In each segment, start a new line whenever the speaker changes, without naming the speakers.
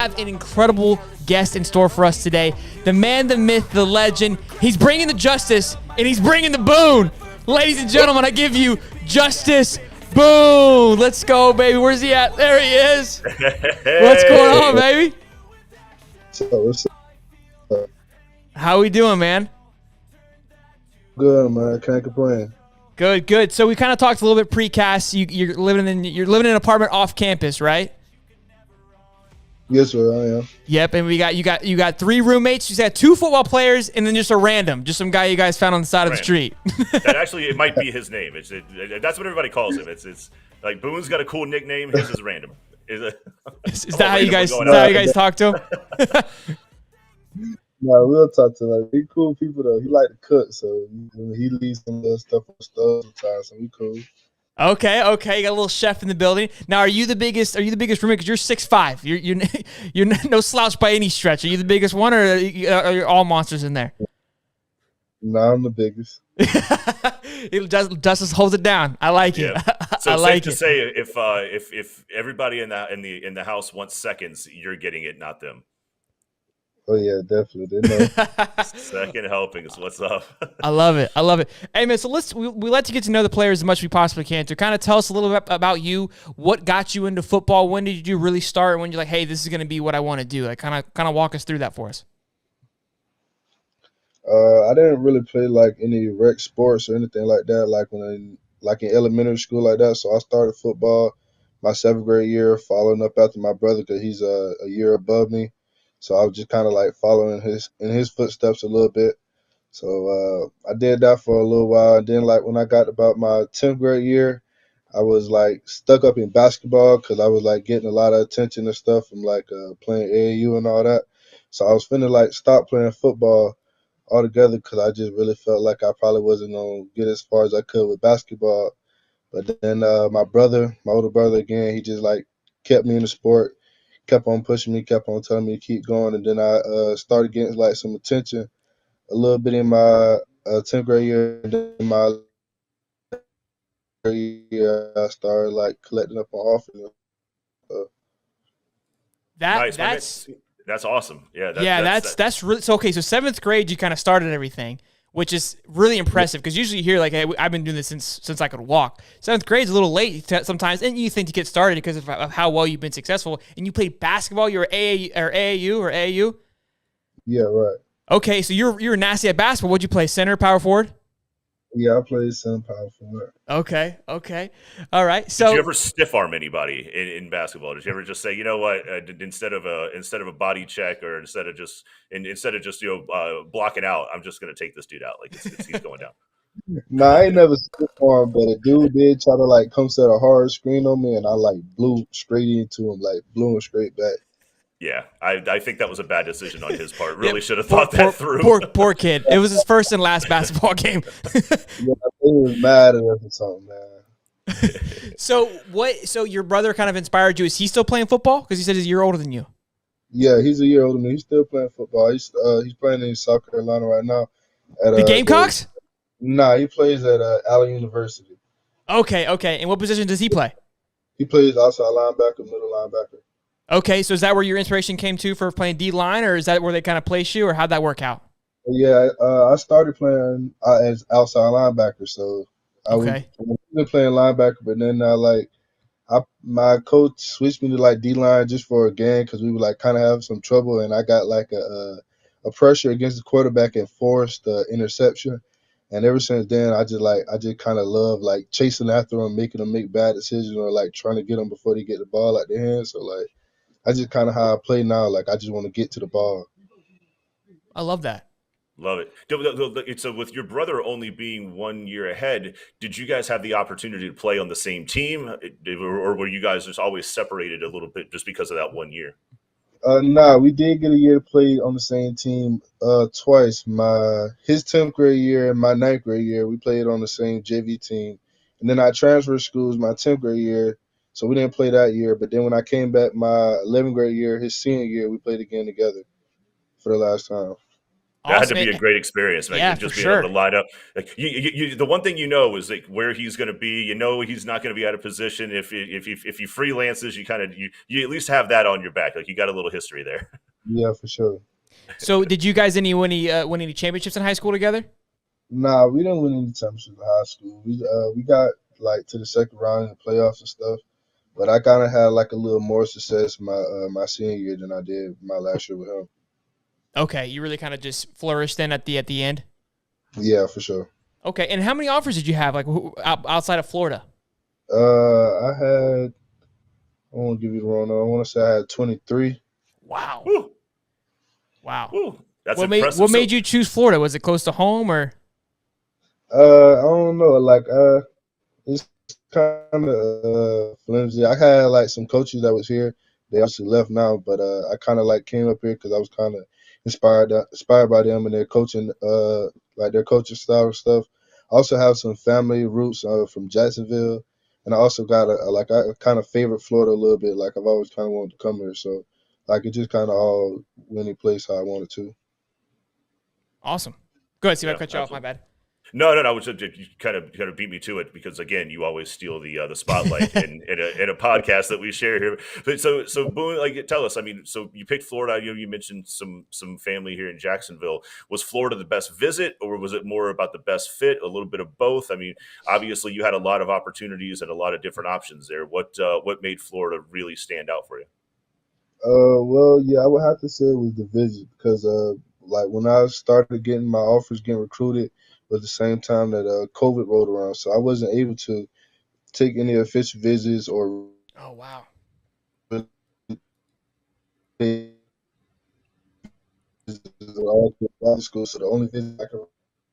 Have an incredible guest in store for us today. The man, the myth, the legend. He's bringing the justice, and he's bringing the Boone. Ladies and gentlemen, I give you Justus Boone. Let's go, baby. Where's he at? There he is.
Hey.
What's going on, baby?
What's up?
How we doing, man?
Good, man. Can't complain.
Good, good. So we kind of talked a little bit pre-cast. You're living in an apartment off campus, right?
Yes, sir, I am.
Yep, and you got 3 roommates. You said 2 football players, and then just a random, just some guy you guys found on the side of the street.
That actually, it might be his name. That's what everybody calls him. It's like Boone's got a cool nickname. His is random.
Is that how you guys? Is that how you guys talk to him?
No, we'll talk to him. He cool people though. He like to cook, so he leaves some little stuff on the stove sometimes. So we cool.
Okay. You got a little chef in the building. Now, are you the biggest roommate? Because you're 6'5". You're no slouch by any stretch. Are you the biggest one, or are you all monsters in there?
No, I'm the biggest.
Justice holds it down. I like it.
So
I like
safe to say, if everybody in the house wants seconds, you're getting it, not them.
Oh yeah, definitely. They know.
Second helpings. What's up?
I love it. Hey man, so we like to get to know the players as much as we possibly can. To kind of tell us a little bit about you. What got you into football? When did you really start? When you're like, hey, this is going to be what I want to do? Like, kind of walk us through that for us.
I didn't really play like any rec sports or anything like that. Like in elementary school like that. So I started football my 7th grade year, following up after my brother because he's a year above me. So I was just kind of like following in his footsteps a little bit. So I did that for a little while. And then like when I got about my 10th grade year, I was like stuck up in basketball because I was like getting a lot of attention and stuff from like playing AAU and all that. So I was finna like stop playing football altogether because I just really felt like I probably wasn't going to get as far as I could with basketball. But then my older brother again, he just like kept me in the sport. Kept on pushing me, kept on telling me to keep going, and then I started getting like some attention a little bit in my 10th grade year. And then my year, I started like collecting up on offers.
That's awesome.
That's really so. Okay, so 7th grade, you kind of started everything, which is really impressive because usually you hear like, hey, I've been doing this since I could walk. 7th grade's a little late sometimes, and you think to get started because of how well you've been successful. And you played basketball. You were AAU.
Yeah, right.
Okay, so you're nasty at basketball. What'd you play? Center, power forward?
Yeah, I played center, power forward.
Okay. All right. So
did you ever stiff arm anybody in basketball? Did you ever just say, you know what, instead of a body check or instead of just blocking out, I'm just going to take this dude out, like he's going down.
Nah, I ain't never stiff arm, but a dude did try to like come set a hard screen on me, and I like blew straight into him, like blew him straight back.
Yeah, I think that was a bad decision on his part. Really should have thought that through.
Poor kid. It was his first and last basketball game.
Yeah, I think he was mad at us or something, man.
So your brother kind of inspired you. Is he still playing football? Because he said he's a year older than you.
Yeah, he's a year older than me. He's still playing football. He's playing in South Carolina right now. At,
the Gamecocks?
Nah, he plays at Allen University.
Okay. And what position does he play?
He plays outside linebacker, middle linebacker.
Okay, so is that where your inspiration came to for playing D-line, or is that where they kind of place you, or how'd that work out?
Yeah, I started playing as outside linebacker, so I was playing linebacker, but then my coach switched me to like D-line just for a game because we would like kind of have some trouble, and I got like a pressure against the quarterback and forced the interception. And ever since then, I just kind of love like chasing after them, making them make bad decisions, or like trying to get them before they get the ball out their hands. So like, I just kind of how I play now. Like I just want to get to the ball.
I love that.
Love it. So with your brother only being 1 year ahead, did you guys have the opportunity to play on the same team, or were you guys just always separated a little bit just because of that 1 year?
Nah, we did get a year to play on the same team twice. His 10th grade year and my 9th grade year, we played on the same JV team. And then I transferred schools my 10th grade year, so we didn't play that year. But then when I came back my 11th grade year, his senior year, we played again together for the last time.
That had to
Awesome.
be a great experience, man.
Yeah, for
Just being able
sure.
to line up, like the one thing is like where he's going to be. You know, he's not going to be out of position. If he freelances, you at least have that on your back. Like you got a little history there.
Yeah, for sure.
So did you guys win any championships in high school together?
Nah, we didn't win any championships in high school. We got like to the second round in the playoffs and stuff. But I kind of had like a little more success my senior year than I did my last year with him.
Okay, you really kind of just flourished then at the end.
Yeah, for sure.
Okay, and how many offers did you have like outside of Florida?
I had, I won't give you the wrong number. I want to say I had 23.
Wow.
Woo,
Wow.
woo. That's
What
impressive.
made you choose Florida? Was it close to home or?
I don't know. Like, it's kind of flimsy. I had like some coaches that was here. They actually left now, but I kind of like came up here because I was kind of inspired by them and their coaching, like their coaching style and stuff. I also have some family roots from Jacksonville, and I also got I kind of favorite Florida a little bit. Like I've always kind of wanted to come here, so like it just kind of all went in place how I wanted to.
Awesome. Go ahead, see if I
Yeah,
cut you off. My
absolutely.
bad.
No, no, no. You kind of beat me to it because again, you always steal the spotlight in a podcast that we share here. But so Boone, like, tell us. I mean, so you picked Florida. You mentioned some family here in Jacksonville. Was Florida the best visit, or was it more about the best fit? A little bit of both. I mean, obviously, you had a lot of opportunities and a lot of different options there. What made Florida really stand out for you?
Well, yeah, I would have to say it was the visit because, like when I started getting my offers, getting recruited, was the same time that COVID rolled around, so I wasn't able to take any official visits or
Oh wow.
really pay visits all through high school. So the only visit I could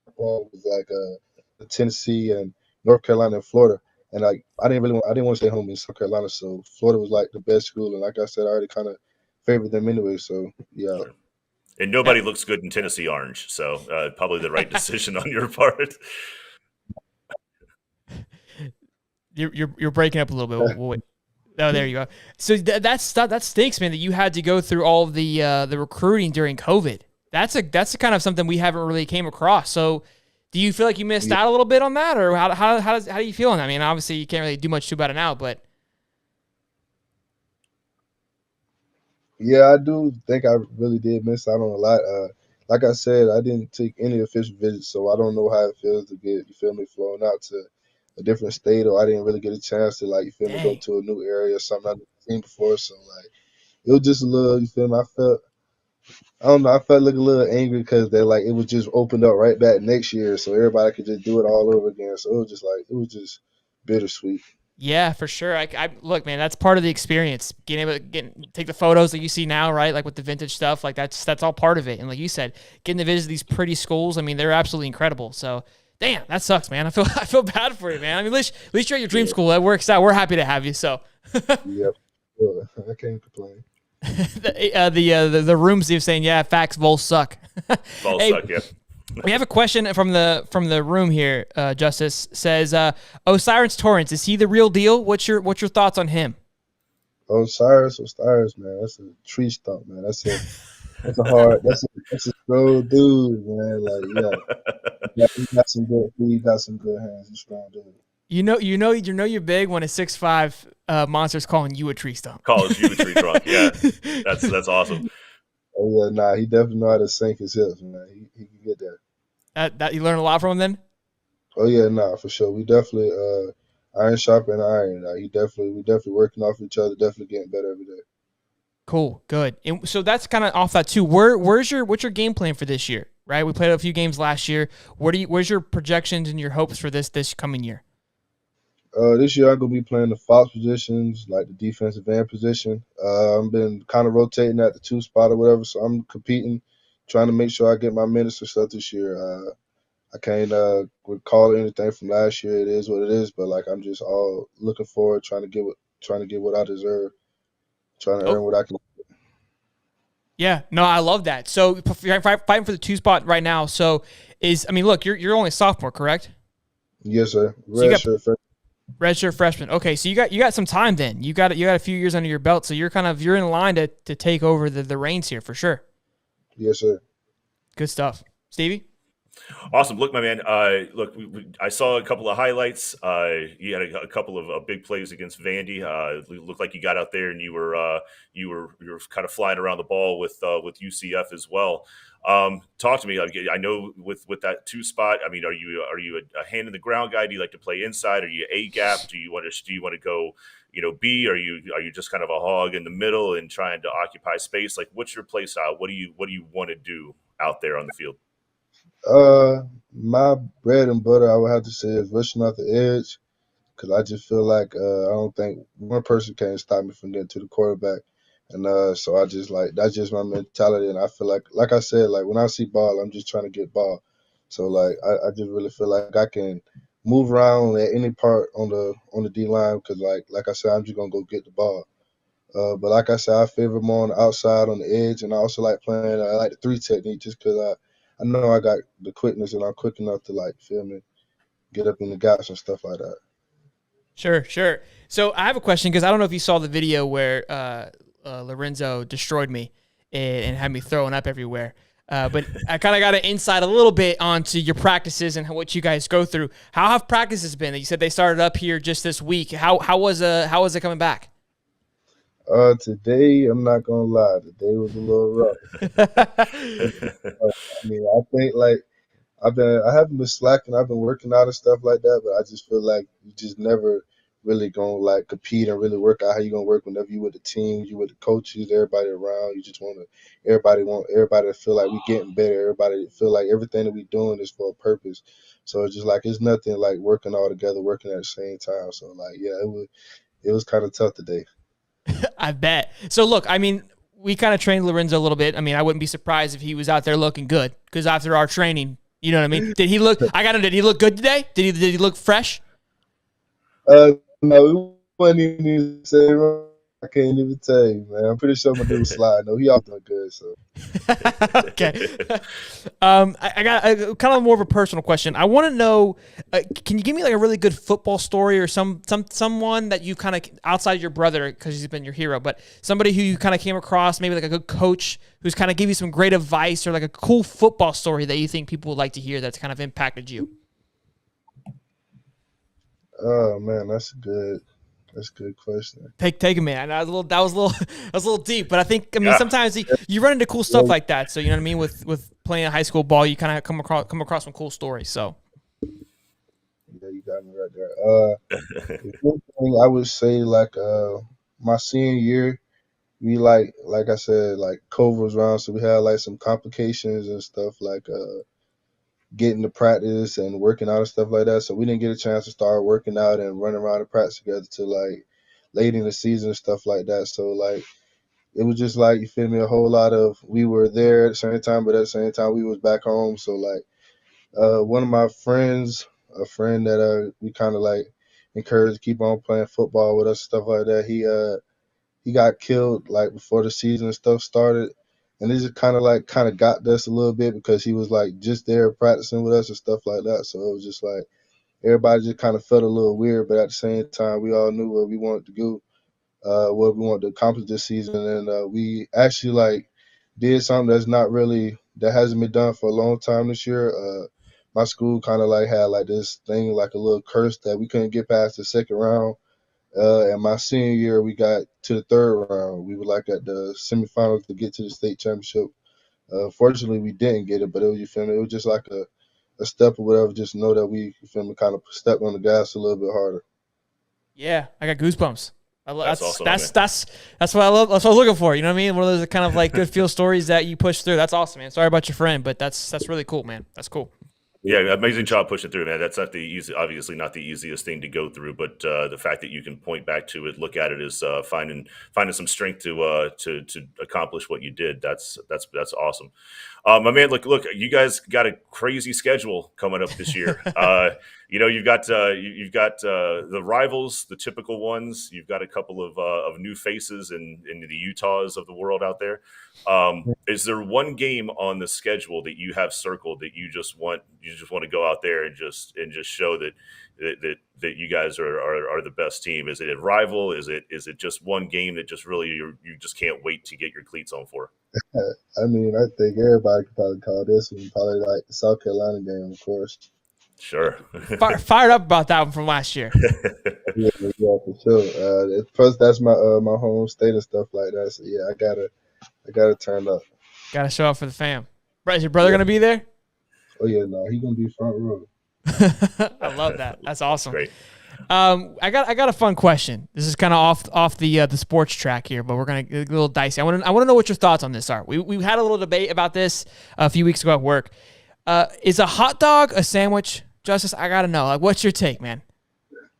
recall was like Tennessee and North Carolina and Florida. And like I didn't want to stay home in South Carolina, so Florida was like the best school. And like I said, I already kind of favored them anyway. So yeah.
Sure. And nobody looks good in Tennessee orange, so probably the right decision on your part.
You're breaking up a little bit. Wait. Oh, there you go. So that stinks, man. That you had to go through all of the recruiting during COVID. That's a kind of something we haven't really came across. So, do you feel like you missed out a little bit on that, or how do you feel on that? I mean, obviously you can't really do much about it now, but
Yeah, I do think I really did miss out on a lot. Like I said, I didn't take any official visits, so I don't know how it feels to get, you feel me, flown out to a different state, or I didn't really get a chance to, like, you feel me, go
dang,
to a new area or something I've never seen before. So, like, it was just a little, you feel me, I don't know, I felt like a little angry because they like, it was just opened up right back next year, so everybody could just do it all over again. So it was just bittersweet.
yeah, for sure. I look, man, that's part of the experience. Being able to take the photos that you see now, right? Like with the vintage stuff, like that's all part of it. And like you said, getting to visit these pretty schools, I mean, they're absolutely incredible. So, damn, that sucks, man. I feel bad for you, man. I mean, at least you're at your dream
Yeah,
school. That works out. We're happy to have you. So,
yeah, yeah, I can't complain.
the room Steve saying, yeah, facts, vols suck.
Ball
Hey,
suck, yeah.
we have a question from the room here. Justice says, Osiris Torrance, is he the real deal? What's your thoughts on him?
Osiris, man, that's a tree stump, man. That's a hard, that's a strong dude, man. Like, yeah, he got some good feet, he got some good hands. He's a strong dude.
You're big when a 6'5" monster's calling you a tree stump.
College you a tree trunk. Yeah, that's awesome.
Oh yeah, nah, he definitely know how to sink his hips, man. He can get there.
That you learn a lot from him then.
Oh yeah, nah, for sure. We definitely iron sharpen iron. We definitely working off each other, definitely getting better every day.
Cool, good. And so that's kind of off that too. What's your game plan for this year? Right, we played a few games last year. Where's your projections and your hopes for this coming year?
This year I'm gonna be playing the Fox positions, like the defensive end position. I've been kind of rotating at the 2 spot or whatever, so I'm competing, trying to make sure I get my minutes and stuff this year. I can't recall anything from last year. It is what it is, but like I'm just all looking forward, trying to get what I deserve, trying to
Oh,
earn what I can.
yeah, no, I love that. So you're fighting for the 2 spot right now. So look, you're only a sophomore, correct?
Yes, sir.
So you
Red
got
shirt.
redshirt freshman. Okay, so you got some time then. You got a few years under your belt, so you're in line to take over the reins here for sure.
Yes, sir.
Good stuff. Stevie?
Awesome. Look, my man. Look, I saw a couple of highlights. You had a couple of big plays against Vandy. It looked like you got out there and you were kind of flying around the ball with UCF as well. Talk to me. I know with that two spot. I mean, are you a hand in the ground guy? Do you like to play inside? Are you A gap? Do you want to go B? Are you just kind of a hog in the middle and trying to occupy space? Like, what's your play style? What do you want to do out there on the field?
My bread and butter, I would have to say, is rushing off the edge, because I just feel like I don't think one person can stop me from getting to the quarterback, and so I just like that's just my mentality, and I feel like I said, like when I see ball, I'm just trying to get ball, so like I just really feel like I can move around at any part on the D line, because like I said, I'm just gonna go get the ball. But like I said, I favor more on the outside, on the edge, and I also like playing. I like the three technique just because I know I got the quickness and I'm quick enough to like feel me, get up in the gaps and stuff like that.
Sure. So I have a question because I don't know if you saw the video where Lorenzo destroyed me and had me throwing up everywhere. But I kind of got an insight a little bit onto your practices and what you guys go through. How have practices been? You said they started up here just this week. How was it coming back?
Today, I'm not gonna lie, today was a little rough. I mean, I think like I haven't been slacking. I've been working out and stuff like that, but I just feel like you just never really gonna like compete and really work out how you gonna work whenever you with the team, you with the coaches, everybody around. You just want everybody to feel like we getting better. Everybody to feel like everything that we doing is for a purpose. So it's just like it's nothing like working all together, working at the same time. So like yeah, it was kind of tough today.
I bet. So look, I mean, we kind of trained Lorenzo a little bit. I mean, I wouldn't be surprised if he was out there looking good because after our training, you know what I mean? Did he look? I got him. Did he look good today? Did he look fresh?
No, we wasn't even saying. I can't even tell you, man. I'm pretty sure my dude was sliding. No, he all doing good. So
Okay. I got kind of more of a personal question. I want to know, can you give me like a really good football story or someone that you kind of outside your brother because he's been your hero, but somebody who you kind of came across, maybe like a good coach who's kind of give you some great advice or like a cool football story that you think people would like to hear that's kind of impacted you?
oh man, that's a good question.
Take a minute. That was a little deep, but I mean sometimes you run into cool stuff like that. So you know what I mean with playing high school ball, you kind of come across some cool stories. So
Yeah, you got me right there. The one thing I would say, like my senior year, we like I said, like COVID was around, so we had like some complications and stuff like getting to practice and working out and stuff like that. So we didn't get a chance to start working out and running around and practice together till like late in the season and stuff like that. So like it was just like you feel me, a whole lot of we were there at the same time, but at the same time we was back home. So like one of my friends, a friend that we kind of like encouraged to keep on playing football with us, stuff like that. He got killed like before the season and stuff started, and it just kind of got us a little bit because he was like just there practicing with us and stuff like that. So it was just like everybody just kind of felt a little weird, but at the same time we all knew what we wanted to do, what we wanted to accomplish this season, and we actually like did something that hasn't been done for a long time this year. My school kind of like had like this thing, like a little curse that we couldn't get past the second round. And my senior year, we got to the third round. We were like at the semifinals to get to the state championship. Fortunately, we didn't get it, but it was, you feel me, it was just like a step or whatever. Just know that we, you feel me, kind of stepped on the gas a little bit harder.
yeah, I got goosebumps.
That's awesome,
that's what I love. That's what I was looking for. You know what I mean? One of those kind of like good feel stories that you push through. That's awesome, man. Sorry about your friend, but that's really cool, man. That's cool.
Yeah, amazing job pushing through, man. That's not obviously not the easiest thing to go through, but the fact that you can point back to it, look at it as finding some strength to accomplish what you did. That's awesome. My man, look, you guys got a crazy schedule coming up this year. you've got the rivals, the typical ones. You've got a couple of new faces in the Utahs of the world out there. Is there one game on the schedule that you have circled that you just want to go out there and just show that you guys are the best team? Is it a rival? Is it just one game that just really you just can't wait to get your cleats on for?
I mean, I think everybody could probably call this one probably like the South Carolina game, of course.
Sure.
Fired up about that one from last year.
Yeah, for sure. Plus, that's my my home state and stuff like that. So yeah, I gotta turn up.
Gotta show up for the fam. Is your brother gonna be there?
Oh yeah, no, he's gonna be front row.
I love that. That's awesome.
Great.
I got a fun question. This is kind of off the sports track here, but we're gonna get a little dicey. I want to know what your thoughts on this are. We had a little debate about this a few weeks ago at work. Is a hot dog a sandwich, Justus? I gotta know. Like, what's your take, man?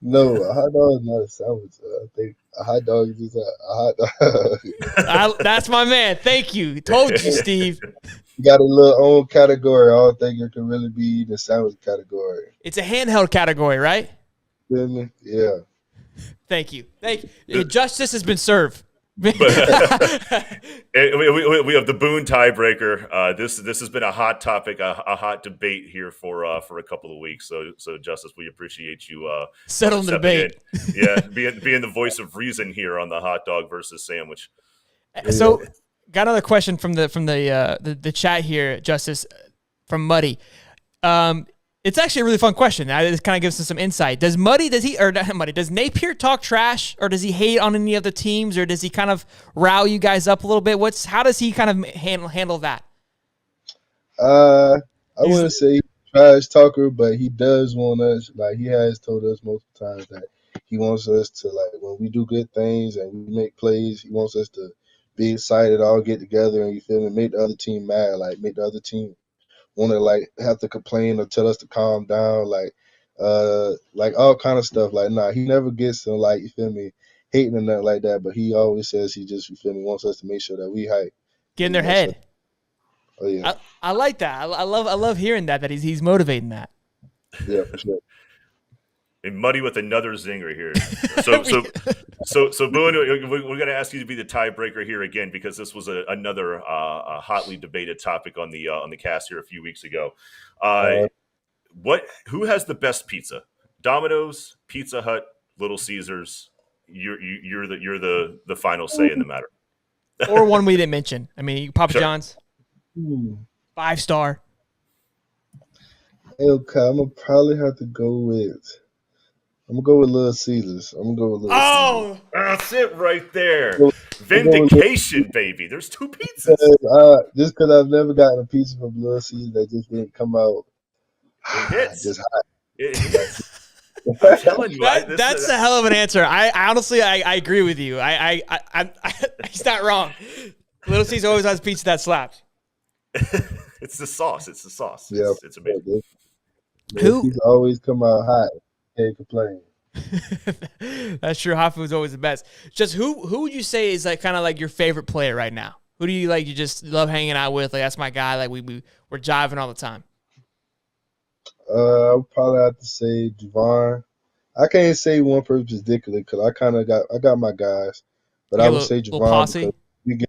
No, a hot dog is not a sandwich. I think a hot dog is just a hot dog.
That's my man. Thank you. Told you, Steve.
You got a little own category. I don't think it can really be the sandwich category.
It's a handheld category, right?
Feel me? Yeah.
Thank you. Justice has been served.
We have the Boone tiebreaker. This has been a hot topic, a hot debate here for a couple of weeks. So Justus, we appreciate you
settling the debate.
Yeah, being the voice of reason here on the hot dog versus sandwich.
So, got another question from the chat here, Justus, from Muddy. It's actually a really fun question. This kind of gives us some insight. Does Napier talk trash, or does he hate on any of the teams, or does he kind of rile you guys up a little bit? How does he kind of handle that?
I wouldn't say he's a trash talker, but he does want us, like he has told us multiple times that he wants us to, like, when we do good things and we make plays, he wants us to be excited, all get together, and you feel me, make the other team mad, like make the other team want to like have to complain or tell us to calm down, like all kind of stuff. Like, nah, he never gets to, like, you feel me, hating or nothing like that, but he always says he just, you feel me, wants us to make sure that we hype.
Get in their head.
Oh yeah.
I like that. I love hearing that he's motivating that.
Yeah, for sure.
And Muddy with another zinger here. So Boone, we're going to ask you to be the tiebreaker here again, because this was another hotly debated topic on the cast here a few weeks ago. Who has the best pizza? Domino's, Pizza Hut, Little Caesars? You're the final say in the matter.
Or one we didn't mention. I mean, Papa John's, 5-star.
Okay, I'm gonna probably have to go with. I'm gonna go with Little Caesars.
Oh, that's it right there. Vindication, baby. There's two pizzas.
Just because I've never gotten a pizza from Little Caesars that just didn't come out.
It hits.
Just hot.
It hits. I'm telling you,
that's a hell of an answer. I honestly agree with you. He's not wrong. Little Caesars always has pizza that slaps.
It's the sauce.
Yeah,
it's amazing.
He's always come out hot. Can't complain.
That's true. Hot food's always the best. Just who would you say is like kind of like your favorite player right now? Who do you like? You just love hanging out with? Like, that's my guy. Like we're jiving all the time.
I'll probably have to say Javon. I can't say one person particularly because I got my guys, but I would say Javon because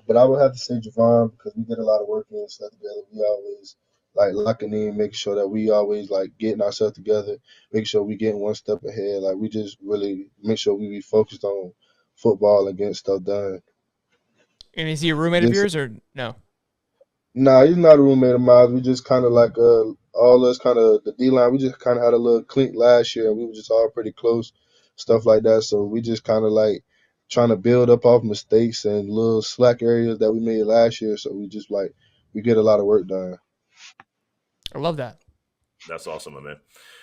but I would have to say Javon because we get a lot of work and stuff together. We always like locking in, making sure that we always like getting ourselves together, make sure we getting one step ahead. Like, we just really make sure we be focused on football and getting stuff done.
And is he a roommate of yours or no?
Nah, he's not a roommate of mine. We just kind of like all us kind of the D-line. We just kind of had a little clink last year, and we were just all pretty close, stuff like that. So we just kind of like trying to build up off mistakes and little slack areas that we made last year. So we just like we get a lot of work done.
I love that.
That's awesome, my man.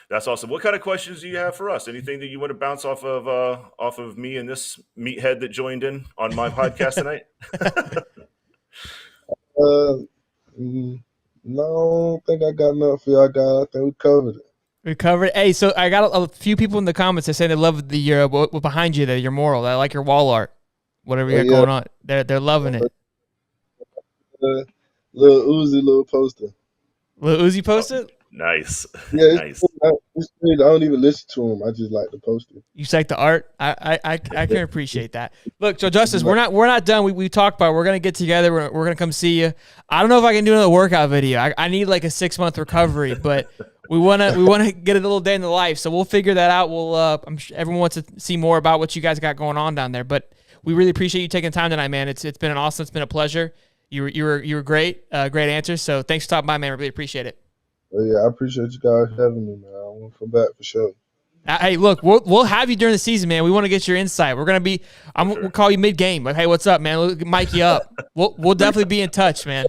That's awesome. What kind of questions do you have for us? Anything that you want to bounce off of me and this meathead that joined in on my podcast tonight?
No, I don't think I got nothing for y'all. I think we covered it.
We covered it. Hey, so I got a few people in the comments that say they love the what behind you there, your mural. They like your wall art, whatever you got going on. They're loving it.
Little Uzi, little poster.
Lil Uzi posted?
Nice.
Yeah,
Nice.
it's crazy. I don't even listen to him. I just like to post it.
You like the art? I can appreciate that. Look, so Justus, we're not done. We talked about it. We're gonna get together. We're gonna come see you. I don't know if I can do another workout video. I need like a 6-month recovery, but we wanna get a little day in the life. So we'll figure that out. We'll I'm sure everyone wants to see more about what you guys got going on down there. But we really appreciate you taking time tonight, man. It's been an awesome. It's been a pleasure. You were great. Great answers. So thanks for stopping by, man. I really appreciate it.
Well, yeah, I appreciate you guys having me, man. I want to come back for sure.
Hey, look, we'll have you during the season, man. We want to get your insight. We'll call you mid game. Like, hey, what's up, man? We'll mic you up. We'll definitely be in touch, man.